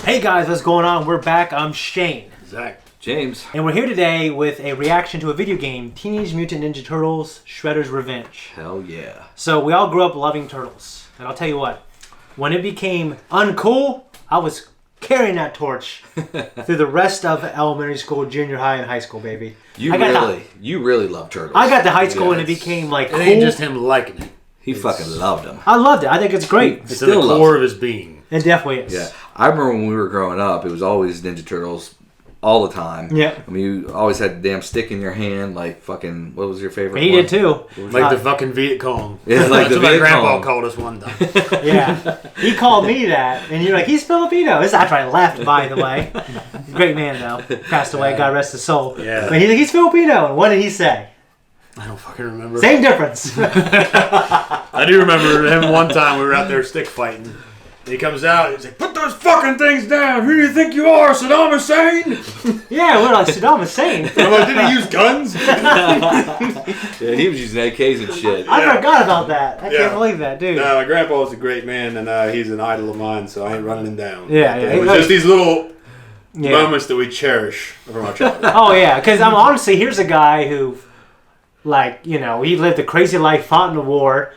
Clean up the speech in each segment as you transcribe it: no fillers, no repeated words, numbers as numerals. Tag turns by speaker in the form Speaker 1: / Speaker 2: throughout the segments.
Speaker 1: Hey guys, what's going on? We're back. I'm Shane.
Speaker 2: Zach.
Speaker 3: James.
Speaker 1: And we're here today with a reaction to a video game, Teenage Mutant Ninja Turtles Shredder's Revenge.
Speaker 3: Hell yeah.
Speaker 1: So we all grew up loving turtles. And I'll tell you what, when it became uncool, I was carrying that torch through the rest of elementary school, junior high, and high school, baby.
Speaker 3: You really love turtles.
Speaker 1: I got to high school and it became like cool.
Speaker 2: It ain't just him liking it.
Speaker 3: He fucking loved them.
Speaker 1: I loved it. I think it's great.
Speaker 2: It's in the core of his being.
Speaker 1: It definitely is.
Speaker 3: Yeah. I remember when we were growing up, it was always Ninja Turtles all the time.
Speaker 1: Yeah.
Speaker 3: I mean, you always had the damn stick in your hand, like fucking, what was your favorite
Speaker 1: He
Speaker 3: one?
Speaker 1: did too.
Speaker 2: Like the fucking Viet Cong.
Speaker 3: Yeah, like
Speaker 2: That's
Speaker 3: the
Speaker 2: what my
Speaker 3: Viet
Speaker 2: grandpa
Speaker 3: Cong.
Speaker 2: called us one time.
Speaker 1: Yeah. He called me that, and you're like, he's Filipino. This is after I left, by the way. Great man, though. Passed away, God rest his soul.
Speaker 2: Yeah.
Speaker 1: But he's Filipino. And what did he say?
Speaker 2: I don't fucking remember.
Speaker 1: Same difference.
Speaker 2: I do remember him one time we were out there stick fighting. He comes out, he's like, put those fucking things down! Who do you think you are, Saddam Hussein?
Speaker 1: Yeah, we're like, Saddam Hussein.
Speaker 2: I'm like, did he use guns?
Speaker 3: Yeah, he was using AKs and shit.
Speaker 1: I forgot about that. I can't believe that, dude.
Speaker 4: No, my grandpa was a great man, and he's an idol of mine, so I ain't running him down.
Speaker 1: Yeah.
Speaker 4: It was just these little
Speaker 1: Yeah.
Speaker 4: moments that we cherish from our childhood.
Speaker 1: Oh, yeah, because I'm honestly, here's a guy who, like, you know, he lived a crazy life, fought in the war,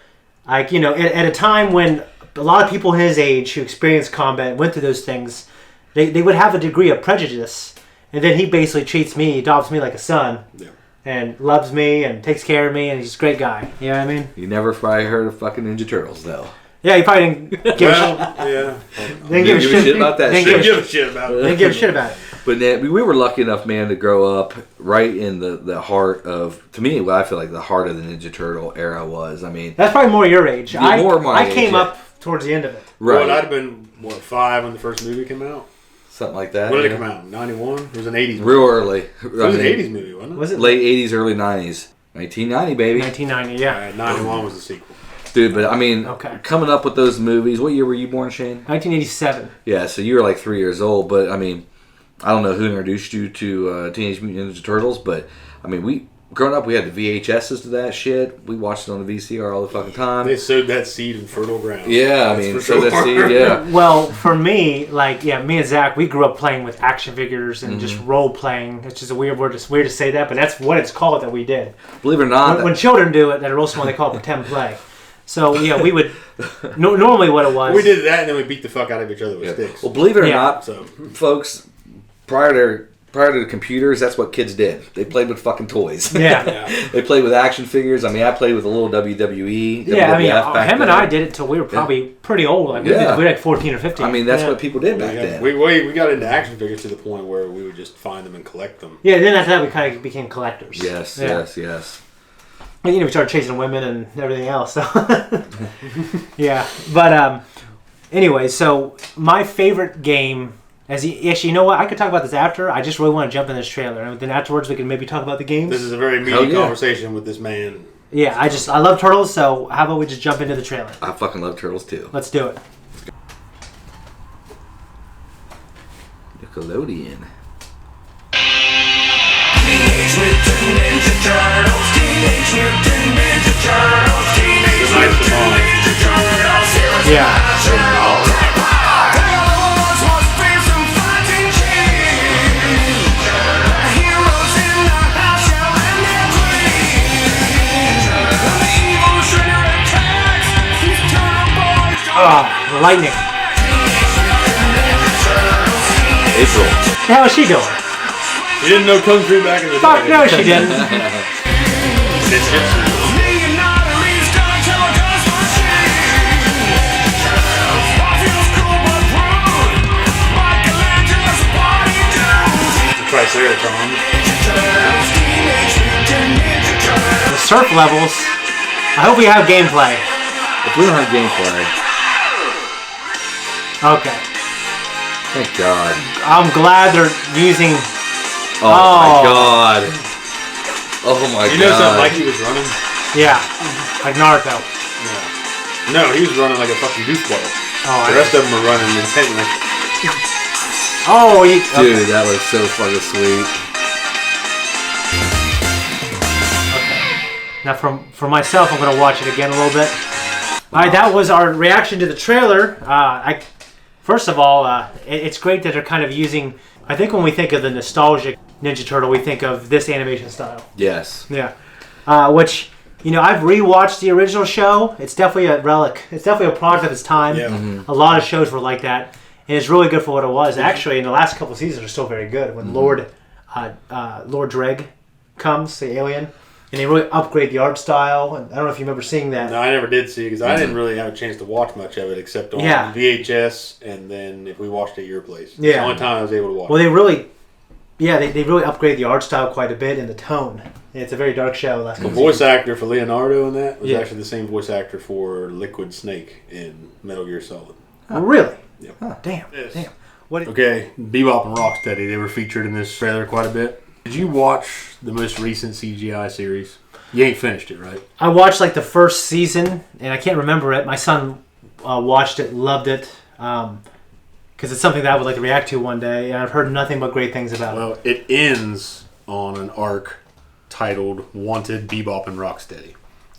Speaker 1: like, you know, at a time when a lot of people his age who experienced combat, went through those things, they would have a degree of prejudice. And then he basically treats me, adopts me like a son, and loves me and takes care of me, and he's a great guy. You know what I mean?
Speaker 3: You never probably heard of fucking Ninja Turtles, though.
Speaker 1: Yeah, he probably didn't give
Speaker 4: yeah.
Speaker 1: Didn't give a shit
Speaker 3: about that shit.
Speaker 4: Didn't give a shit about it.
Speaker 1: Didn't give a shit about it.
Speaker 3: But we were lucky enough, man, to grow up right in the heart of, to me, what I feel like the heart of the Ninja Turtle era was. I mean,
Speaker 1: That's probably more your age.
Speaker 3: Yeah, more my
Speaker 1: I
Speaker 3: age,
Speaker 1: came
Speaker 3: yeah.
Speaker 1: up towards the end of it.
Speaker 3: right.
Speaker 4: Well, I'd have been, 5 when the first movie came out?
Speaker 3: Something like that.
Speaker 4: When did
Speaker 3: yeah.
Speaker 4: it come out? 91? It was an 80s movie.
Speaker 3: Real early.
Speaker 4: It was an 80s movie, wasn't it?
Speaker 1: Was it
Speaker 3: Late 80s, early 90s. 1990, baby.
Speaker 1: 1990, yeah.
Speaker 4: 91 was the sequel.
Speaker 3: Dude, but I mean,
Speaker 1: Okay.
Speaker 3: coming up with those movies, what year were you born, Shane?
Speaker 1: 1987.
Speaker 3: Yeah, so you were like 3 years old, but I mean, I don't know who introduced you to Teenage Mutant Ninja Turtles, but I mean, growing up, we had the VHSs to that shit. We watched it on the VCR all the fucking time.
Speaker 4: They sowed that seed in fertile ground.
Speaker 3: Yeah, I
Speaker 4: That's
Speaker 3: mean,
Speaker 4: for
Speaker 3: so
Speaker 4: sure.
Speaker 3: that seed, yeah.
Speaker 1: Well, for me, like, yeah, me and Zach, we grew up playing with action figures and just role playing. It's just a weird word. It's weird to say that, but that's what it's called that we did.
Speaker 3: Believe it or not,
Speaker 1: When children do it, that are real small, they call it pretend play. So, yeah, we would... normally what it was...
Speaker 4: We did that, and then we beat the fuck out of each other with sticks.
Speaker 3: well, believe it or
Speaker 1: Yeah.
Speaker 3: not,
Speaker 4: So,
Speaker 3: folks, prior to the computers, that's what kids did. They played with fucking toys.
Speaker 1: Yeah.
Speaker 3: They played with action figures. I mean, I played with a little WWE.
Speaker 1: Yeah, I mean,
Speaker 3: WWF back
Speaker 1: him and
Speaker 3: then.
Speaker 1: I did it till we were probably pretty old. Like, we
Speaker 3: Yeah.
Speaker 1: were like 14 or 15.
Speaker 3: I mean, that's
Speaker 1: yeah.
Speaker 3: what people did back then.
Speaker 4: we got into action figures to the point where we would just find them and collect them.
Speaker 1: Yeah, then after that, we kind of became collectors.
Speaker 3: Yes,
Speaker 1: Yeah.
Speaker 3: yes.
Speaker 1: And, you know, we started chasing women and everything else. So, yeah. But anyway, so my favorite game, actually, you know what? I could talk about this after. I just really want to jump in this trailer, and then afterwards we can maybe talk about the games.
Speaker 4: This is a very
Speaker 3: Hell
Speaker 4: meaty
Speaker 3: yeah.
Speaker 4: conversation with this man.
Speaker 1: Yeah, I love turtles. So how about we just jump into the trailer?
Speaker 3: I fucking love turtles too.
Speaker 1: Let's do it.
Speaker 3: Nickelodeon.
Speaker 5: Teenage Mutant Ninja Turtles, Teenage Mutant Ninja Turtles, Teenage Mutant Ninja Turtles, heroes
Speaker 1: Yeah.
Speaker 5: naturals. They always must be some fighting change. Heroes in the house shall end their dreams. When the evil Shredder attacks, these turtle boys
Speaker 1: Oh, lightning.
Speaker 3: April.
Speaker 1: How is she doing?
Speaker 4: You didn't know Kung Fu back in the day.
Speaker 1: Fuck no, she didn't.
Speaker 4: It's hipster.
Speaker 5: million arteries gonna kill a ghost machine. Feels cool but rude. Michelangelo's body dude.
Speaker 4: The Triceratops.
Speaker 1: The surf levels. I hope we have gameplay.
Speaker 3: If we don't have gameplay,
Speaker 1: Okay.
Speaker 3: thank God.
Speaker 1: I'm glad they're using...
Speaker 3: Oh, my God. Oh my God.
Speaker 4: You know something like he was running?
Speaker 1: Yeah. Like Naruto.
Speaker 4: No, he was running like a fucking goofball.
Speaker 1: Oh,
Speaker 4: The rest of them were running intently.
Speaker 1: Oh,
Speaker 3: Dude, that was so fucking sweet.
Speaker 1: Now, for myself, I'm going to watch it again a little bit. All right, that was our reaction to the trailer. First of all, it's great that they're kind of using. I think when we think of the nostalgic Ninja Turtle, we think of this animation style.
Speaker 3: Yes.
Speaker 1: Yeah. Which, I've rewatched the original show. It's definitely a relic. It's definitely a product of its time.
Speaker 2: Yeah.
Speaker 3: Mm-hmm.
Speaker 1: A lot of shows were like that. And it's really good for what it was. Actually, in the last couple of seasons are still very good. When Lord Dreg comes, the alien, and they really upgrade the art style. And I don't know if you remember seeing that.
Speaker 2: No, I never did see it because I didn't really have a chance to watch much of it except on VHS, and then if we watched it at your place. It's the only time I was able to watch
Speaker 1: Well,
Speaker 2: it.
Speaker 1: they really upgrade the art style quite a bit and the tone. It's a very dark show.
Speaker 2: The voice actor for Leonardo in that was actually the same voice actor for Liquid Snake in Metal Gear Solid.
Speaker 1: Oh, really?
Speaker 2: Yep.
Speaker 1: Huh, damn.
Speaker 2: Yes.
Speaker 1: Damn. What?
Speaker 2: Okay, Bebop and Rocksteady, they were featured in this trailer quite a bit. Did you watch the most recent CGI series? You ain't finished it, right?
Speaker 1: I watched like the first season, and I can't remember it. My son watched it, loved it, because it's something that I would like to react to one day, and I've heard nothing but great things about it.
Speaker 2: Well, it ends on an arc titled Wanted Bebop and Rocksteady.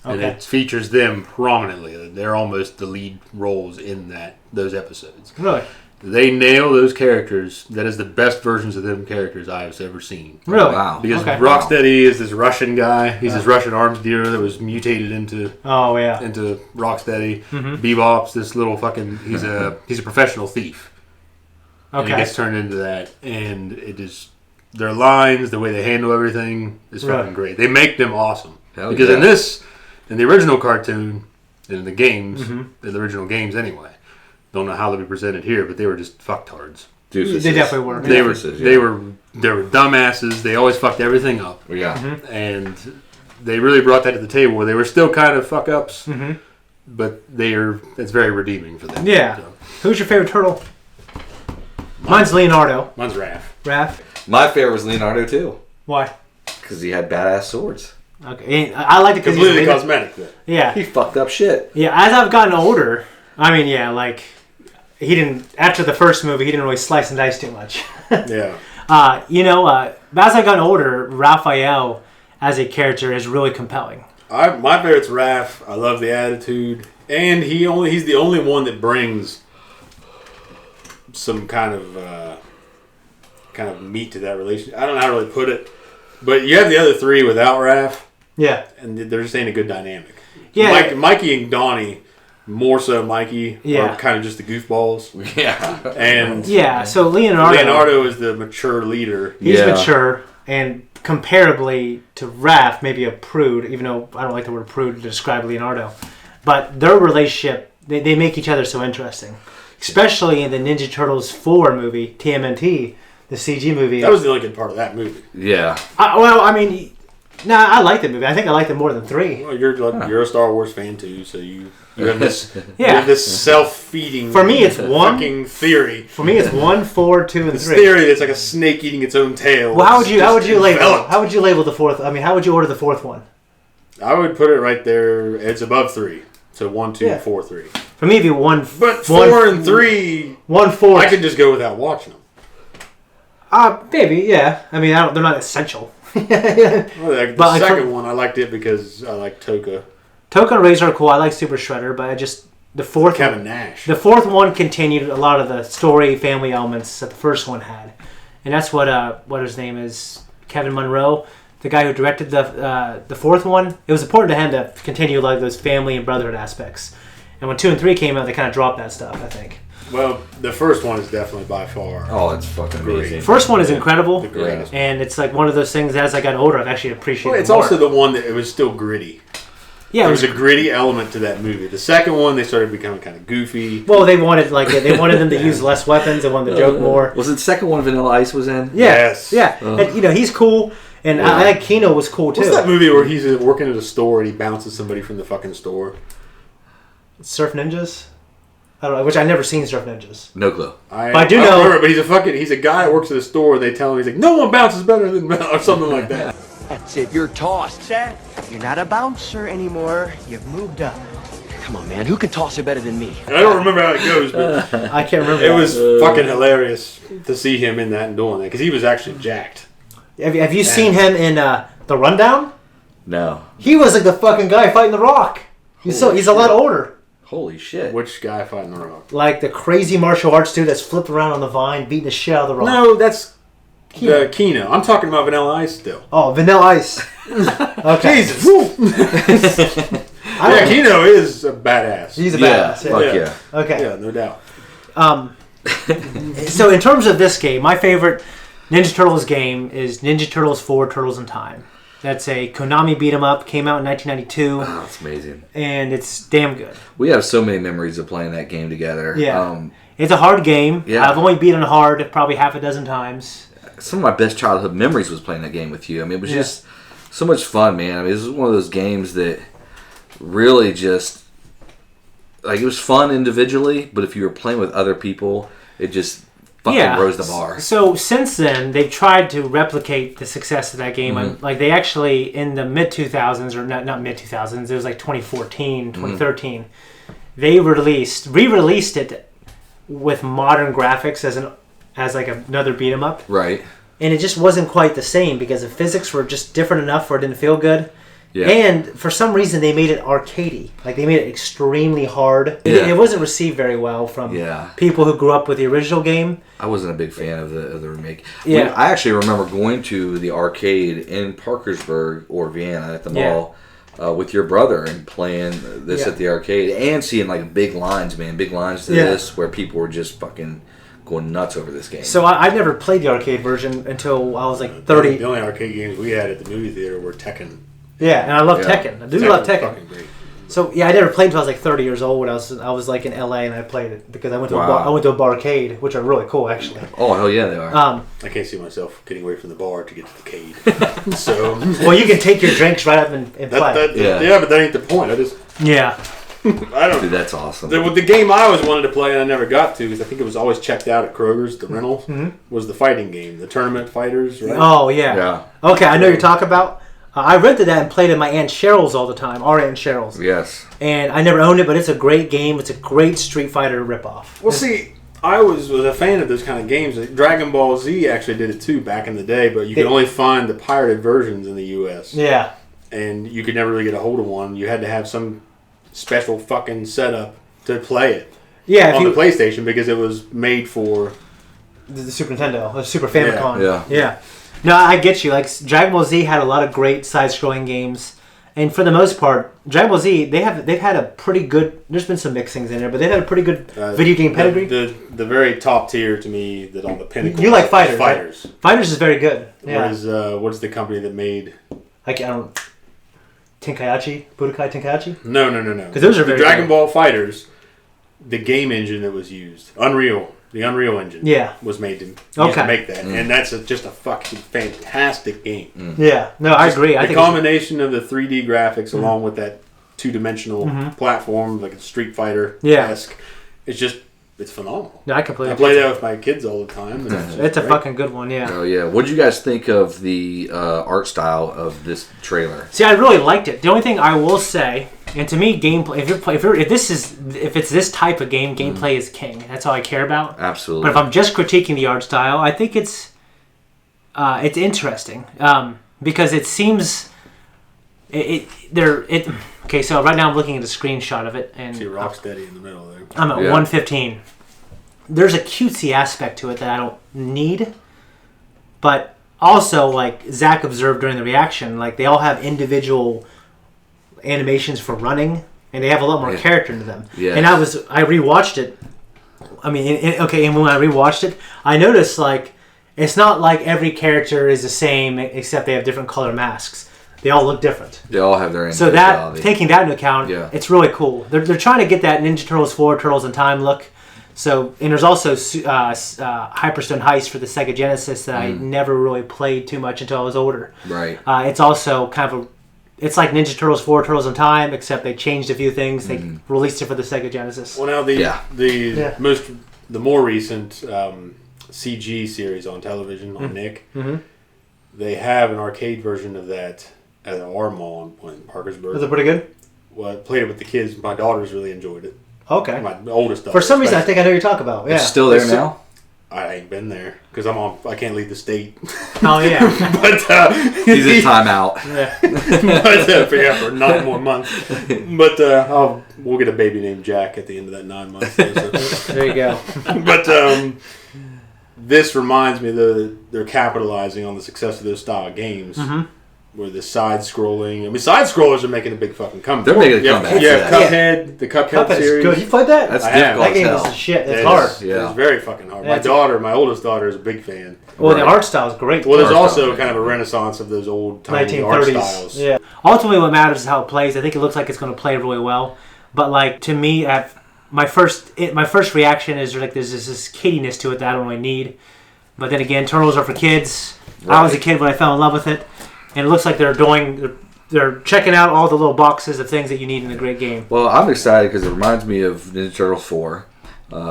Speaker 2: And
Speaker 1: Okay.
Speaker 2: it features them prominently. They're almost the lead roles in those episodes.
Speaker 1: Really?
Speaker 2: They nail those characters. That is the best versions of them characters I have ever seen.
Speaker 1: Really?
Speaker 3: Wow.
Speaker 2: Because
Speaker 1: Okay.
Speaker 2: Rocksteady is this Russian guy. He's this Russian arms dealer that was mutated into
Speaker 1: Oh, yeah.
Speaker 2: Rocksteady. Bebop's this little fucking. He's a professional thief. And he
Speaker 1: Okay.
Speaker 2: gets turned into that, and it is their lines, the way they handle everything is fucking
Speaker 1: Right.
Speaker 2: great. They make them awesome.
Speaker 3: Hell
Speaker 2: Because
Speaker 3: yeah.
Speaker 2: in the original cartoon, in the games, in the original games anyway, don't know how they'll be presented here, but they were just fucktards.
Speaker 3: Doofuses.
Speaker 1: They definitely were.
Speaker 2: They were
Speaker 3: Doofuses,
Speaker 2: they were dumbasses. They always fucked everything up,
Speaker 3: Yeah.
Speaker 2: and they really brought that to the table where they were still kind of fuck ups, but it's very redeeming for them.
Speaker 1: Yeah.
Speaker 2: So,
Speaker 1: Who's your favorite turtle? Mine's Leonardo.
Speaker 2: mine's Raph.
Speaker 1: Raph.
Speaker 3: My favorite was Leonardo too,
Speaker 1: Why?
Speaker 3: because he had badass swords.
Speaker 1: Okay. I liked it because
Speaker 2: Completely cosmetic. Though.
Speaker 1: Yeah.
Speaker 3: He fucked up shit.
Speaker 1: Yeah, as I've gotten older, I mean, he didn't, after the first movie, he didn't really slice and dice too much.
Speaker 2: Yeah.
Speaker 1: But as I've gotten older, Raphael as a character is really compelling.
Speaker 2: My favorite's Raph. I love the attitude, and he's the only one that brings some kind of meat to that relationship. I don't know how to really put it, but you have the other three without Raph,
Speaker 1: Yeah.
Speaker 2: and there just ain't a good dynamic.
Speaker 1: Yeah.
Speaker 2: Mikey and Donnie, more so Mikey,
Speaker 1: Yeah.
Speaker 2: are kind of just the goofballs,
Speaker 3: Yeah.
Speaker 2: and
Speaker 1: Yeah, so Leonardo
Speaker 2: is the mature leader.
Speaker 1: he's
Speaker 3: Yeah.
Speaker 1: mature, and comparably to Raph, maybe a prude, even though I don't like the word prude to describe Leonardo. But their relationship, they make each other so interesting. Especially in the Ninja Turtles 4 movie, TMNT, the CG movie.
Speaker 2: That was the only good part of that movie.
Speaker 3: Yeah.
Speaker 1: I like the movie. I think I liked it more than 3.
Speaker 2: Well, you're a Star Wars fan too, so you have this you
Speaker 1: Yeah.
Speaker 2: have this self-feeding.
Speaker 1: For me, it's one.
Speaker 2: fucking theory.
Speaker 1: For me, it's 1, 4, 2, and
Speaker 2: This
Speaker 1: 3.
Speaker 2: theory that's like a snake eating its own tail.
Speaker 1: Well, how would
Speaker 2: It's
Speaker 1: you
Speaker 2: just
Speaker 1: label the fourth? I mean, how would you order the fourth one?
Speaker 2: I would put it right there. It's above 3, so 1, 2,
Speaker 1: Yeah.
Speaker 2: 4, 3.
Speaker 1: For me, it'd be 1.
Speaker 2: But 4 and 3,
Speaker 1: 1, 4.
Speaker 2: I could just go without watching them.
Speaker 1: Maybe, yeah. I mean, they're not essential.
Speaker 2: Well, the
Speaker 1: But
Speaker 2: second one, I liked it because I like Toka.
Speaker 1: Token and Razor are cool. I like Super Shredder, but the fourth
Speaker 2: Kevin
Speaker 1: one,
Speaker 2: Nash.
Speaker 1: the fourth one continued a lot of the story, family elements that the first one had, and that's what his name is, Kevin Munro, the guy who directed the fourth one. It was important to him to continue like those family and brotherhood aspects, and when 2 and 3 came out, they kind of dropped that stuff. I think
Speaker 2: Well, the first one is definitely by far.
Speaker 3: Oh, it's fucking amazing.
Speaker 1: first one is incredible,
Speaker 2: The greatest.
Speaker 1: and it's like one of those things. As I got older, I've actually appreciated.
Speaker 2: Well, it's
Speaker 1: more.
Speaker 2: also the one that it was still gritty.
Speaker 1: Yeah,
Speaker 2: There was a gritty element to that movie. The second one, they started becoming kind of goofy.
Speaker 1: well, they wanted them to use less weapons. They wanted to joke more.
Speaker 3: Was it the second one Vanilla Ice was in?
Speaker 1: Yeah,
Speaker 2: Yes.
Speaker 1: yeah. And, he's cool, and
Speaker 3: Yeah.
Speaker 1: I like Kino was cool too.
Speaker 2: What's that movie where he's working at a store and he bounces somebody from the fucking store?
Speaker 1: Surf Ninjas? I don't know, which I've never seen Surf Ninjas.
Speaker 3: No clue.
Speaker 2: I
Speaker 1: do
Speaker 2: don't
Speaker 1: know-
Speaker 2: remember, but he's a guy that works at a store and they tell him, he's like, no one bounces better than Mel, or something like that.
Speaker 6: That's it, you're tossed. You're not a bouncer anymore. You've moved up. Come on, man. Who can toss it better than me?
Speaker 2: And I don't remember how it goes, but
Speaker 1: I can't remember.
Speaker 2: it
Speaker 1: that.
Speaker 2: was fucking hilarious to see him in that and doing that because he was actually jacked.
Speaker 1: Have you seen him in The Rundown?
Speaker 3: No.
Speaker 1: He was like the fucking guy fighting the Rock. He's a lot older.
Speaker 3: Holy shit.
Speaker 4: Which guy fighting the Rock?
Speaker 1: Like the crazy martial arts dude that's flipping around on the vine, beating the shit out of the Rock.
Speaker 4: No, that's Kino. I'm talking about Vanilla Ice still.
Speaker 1: Oh, Vanilla Ice. Okay.
Speaker 4: Jesus. Yeah, Kino is a badass.
Speaker 1: He's a
Speaker 3: Yeah.
Speaker 1: badass.
Speaker 3: Fuck
Speaker 1: Yeah.
Speaker 3: yeah.
Speaker 1: Okay.
Speaker 4: Yeah, no doubt.
Speaker 1: So in terms of this game, my favorite Ninja Turtles game is Ninja Turtles 4: Turtles in Time. That's a Konami beat 'em up. Came out in 1992,
Speaker 3: Oh, that's amazing.
Speaker 1: and it's damn good.
Speaker 3: We have so many memories of playing that game together.
Speaker 1: Yeah. It's a hard game.
Speaker 3: Yeah.
Speaker 1: I've only beaten it hard probably half a dozen times.
Speaker 3: Some of my best childhood memories was playing that game with you. I mean, it was just so much fun, man. I mean, this is one of those games that really just, like, it was fun individually, but if you were playing with other people, it just fucking rose the bar.
Speaker 1: So since then, they've tried to replicate the success of that game.
Speaker 3: Mm-hmm.
Speaker 1: Like they actually, in the mid-2000s, or not mid-2000s, it was like 2014, 2013, they re-released it with modern graphics as like another beat 'em up.
Speaker 3: Right.
Speaker 1: And it just wasn't quite the same because the physics were just different enough where it didn't feel good.
Speaker 3: Yeah.
Speaker 1: And for some reason, they made it arcadey. Like, they made it extremely hard.
Speaker 3: Yeah.
Speaker 1: It wasn't received very well from people who grew up with the original game.
Speaker 3: I wasn't a big fan of the remake.
Speaker 1: Yeah.
Speaker 3: I actually remember going to the arcade in Parkersburg or Vienna at the mall with your brother and playing this at the arcade and seeing, like, big lines, man. Big lines to this where people were just fucking going nuts over this game.
Speaker 1: So I've never played the arcade version until I was like 30.
Speaker 4: The only arcade games we had at the movie theater were Tekken.
Speaker 1: Yeah, and I love
Speaker 3: Yeah.
Speaker 1: Tekken. I do love Tekken.
Speaker 4: Fucking great.
Speaker 1: So yeah, I never played until I was like 30 years old. When I was like in LA and I played it because I went to a bar. I went to a barcade, which are really cool actually.
Speaker 3: Oh, hell yeah, they are.
Speaker 4: I can't see myself getting away from the bar to get to the cade. So
Speaker 1: Well, you can take your drinks right up and play.
Speaker 3: Yeah.
Speaker 4: but that ain't the point. I just
Speaker 1: Yeah.
Speaker 4: I don't.
Speaker 3: Dude, that's awesome.
Speaker 4: The game I always wanted to play and I never got to because I think it was always checked out at Kroger's. The rental was the fighting game, the Tournament Fighters, right?
Speaker 1: Oh yeah.
Speaker 3: Yeah.
Speaker 1: Okay, I know you're talking about. I rented that and played at my Aunt Cheryl's all the time. Our Aunt Cheryl's.
Speaker 3: Yes.
Speaker 1: And I never owned it, but it's a great game. It's a great Street Fighter ripoff.
Speaker 4: Well, see, I was a fan of those kind of games. Dragon Ball Z actually did it too back in the day, but you could only find the pirated versions in the U.S.
Speaker 1: Yeah.
Speaker 4: And you could never really get a hold of one. You had to have some special fucking setup to play it
Speaker 1: Yeah.
Speaker 4: on the PlayStation because it was made for
Speaker 1: The Super Nintendo, the Super Famicom.
Speaker 3: Yeah.
Speaker 1: No, I get you. Like Dragon Ball Z had a lot of great side-scrolling games, and for the most part, Dragon Ball Z they've had a pretty good. There's been some mixings in there, but they've had a pretty good video game pedigree.
Speaker 4: The very top tier to me, that on the pinnacle.
Speaker 1: You like Fighters?
Speaker 4: Fighters.
Speaker 1: Right? Fighters is very good. Yeah.
Speaker 4: What is the company that made?
Speaker 1: I don't. Tenkaichi, Budokai Tenkaichi.
Speaker 4: No.
Speaker 1: Because those are
Speaker 4: the
Speaker 1: very
Speaker 4: Dragon
Speaker 1: good.
Speaker 4: Ball Fighters. The game engine that was used, the Unreal Engine, was made to make that, and that's just a fucking fantastic game.
Speaker 1: Yeah, no, I agree. I
Speaker 4: The
Speaker 1: think
Speaker 4: combination of the 3D graphics along with that two-dimensional platform, like a Street Fighter-esque, it's phenomenal.
Speaker 1: no, I completely.
Speaker 4: I play that with my kids all the time. And
Speaker 1: It's a
Speaker 4: great.
Speaker 1: fucking good one. Yeah.
Speaker 3: Oh yeah. What did you guys think of the art style of this trailer?
Speaker 1: See, I really liked it. The only thing I will say, and to me, gameplay. If it's this type of game, gameplay is king. That's all I care about.
Speaker 3: Absolutely.
Speaker 1: But if I'm just critiquing the art style, I think it's interesting because it seems Okay, so right now I'm looking at a screenshot of it, and
Speaker 4: See Rocksteady in the middle there.
Speaker 1: I'm at 115. There's a cutesy aspect to it that I don't need, but also, like Zach observed during the reaction, like they all have individual animations for running, and they have a lot more character into them.
Speaker 3: Yes.
Speaker 1: And I rewatched it. I mean, and when I rewatched it, I noticed like it's not like every character is the same except they have different color masks. They all look different.
Speaker 3: They all have their
Speaker 1: So that taking that into account, it's really cool. They're trying to get that Ninja Turtles 4, Turtles in Time look. So, and there's also Hyperstone Heist for the Sega Genesis that I never really played too much until I was older.
Speaker 3: Right.
Speaker 1: It's also kind of it's like Ninja Turtles 4, Turtles in Time, except they changed a few things. They released it for the Sega Genesis.
Speaker 4: Well, now the more recent CG series on television on Nick, they have an arcade version of that at our mall in Parkersburg.
Speaker 1: Was it pretty good?
Speaker 4: Well, I played it with the kids. My daughters really enjoyed it.
Speaker 1: Okay.
Speaker 4: My oldest daughter.
Speaker 1: For some reason, I think I know what you're talking about. Yeah.
Speaker 3: It's still there now?
Speaker 4: I ain't been there because I can't leave the state.
Speaker 1: Oh yeah.
Speaker 4: But
Speaker 3: He's in timeout.
Speaker 4: for 9 more months. But we'll get a baby named Jack at the end of that 9 months.
Speaker 1: There you go.
Speaker 4: But this reminds me that they're capitalizing on the success of those style of games. Mm-hmm. Where the side-scrolling... side scrollers are making a big fucking comeback.
Speaker 3: They're making a comeback.
Speaker 4: Yeah, Cuphead, the Cuphead series.
Speaker 1: Is good. You played that?
Speaker 3: That's
Speaker 4: I have.
Speaker 3: difficult
Speaker 1: That game
Speaker 3: as hell.
Speaker 1: is shit. It's hard.
Speaker 3: Yeah.
Speaker 4: It's very fucking hard.
Speaker 1: That's
Speaker 4: My oldest daughter is a big fan.
Speaker 1: Well,
Speaker 3: Right.
Speaker 1: the art style is great.
Speaker 4: Well, there's
Speaker 3: Art
Speaker 4: also
Speaker 3: style,
Speaker 4: kind of a renaissance of those old tiny art
Speaker 1: 1930s.
Speaker 4: styles.
Speaker 1: Yeah. Ultimately, what matters is how it plays. I think it looks like it's going to play really well. But like to me, my first reaction is there's this kiddiness to it that I don't really need. But then again, Turtles are for kids.
Speaker 3: Right.
Speaker 1: I was a kid when I fell in love with it, and it looks like they're checking out all the little boxes of things that you need in a great game.
Speaker 3: Well, I'm excited because it reminds me of Ninja Turtles 4,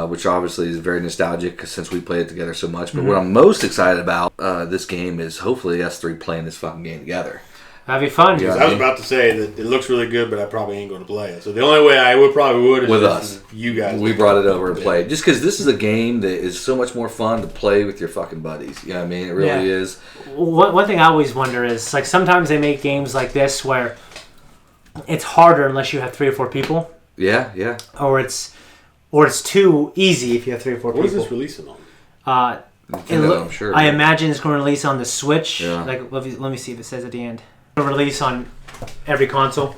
Speaker 3: which obviously is very nostalgic since we played it together so much. But what I'm most excited about this game is hopefully us three playing this fucking game together.
Speaker 1: That'd be fun.
Speaker 3: Yeah.
Speaker 4: I was about to say that it looks really good, but I probably ain't going to play it. So the only way I probably would is
Speaker 3: With
Speaker 4: if
Speaker 3: us.
Speaker 4: You guys.
Speaker 3: We brought it over and played. Just because this is a game that is so much more fun to play with your fucking buddies. You know what I mean? It really is.
Speaker 1: One thing I always wonder is, like, sometimes they make games like this where it's harder unless you have 3 or 4 people.
Speaker 3: Yeah, yeah.
Speaker 1: Or it's too easy if you have 3 or 4
Speaker 4: What
Speaker 1: people.
Speaker 4: is this releasing on?
Speaker 3: I'm sure.
Speaker 1: I imagine it's going to release on the Switch.
Speaker 3: Yeah.
Speaker 1: Like, let me see if it says at the end. It'll release on every console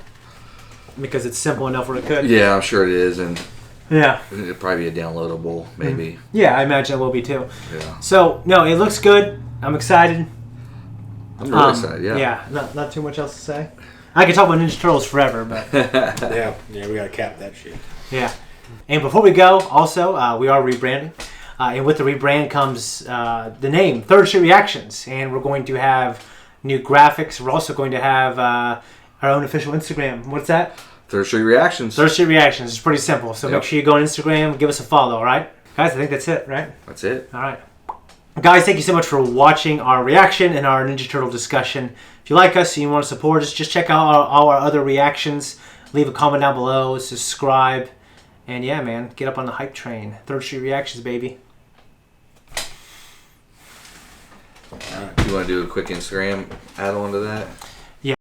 Speaker 1: because it's simple enough where it could.
Speaker 3: Yeah, I'm sure it is. And
Speaker 1: Yeah.
Speaker 3: it'll probably be a downloadable, maybe.
Speaker 1: Yeah, I imagine it will be too.
Speaker 3: Yeah.
Speaker 1: So, no, it looks good. I'm excited.
Speaker 3: I'm really excited, yeah.
Speaker 1: Yeah, not too much else to say. I could talk about Ninja Turtles forever, but
Speaker 4: Yeah, we got to cap that shit.
Speaker 1: yeah. And before we go, also, we are rebranding. And with the rebrand comes the name, Third Street Reactions. And we're going to have new graphics. We're also going to have our own official Instagram. What's that?
Speaker 3: Third Street Reactions.
Speaker 1: Third Street Reactions. It's pretty simple. So
Speaker 3: Yep.
Speaker 1: make sure you go on Instagram, give us a follow, all right? Guys, I think that's it, right?
Speaker 3: That's it.
Speaker 1: All right. Guys, thank you so much for watching our reaction and our Ninja Turtle discussion. If you like us and you want to support us, just check out all our other reactions. Leave a comment down below, subscribe, and yeah, man, get up on the hype train. Third Street Reactions, baby.
Speaker 3: You want to do a quick Instagram add-on to that?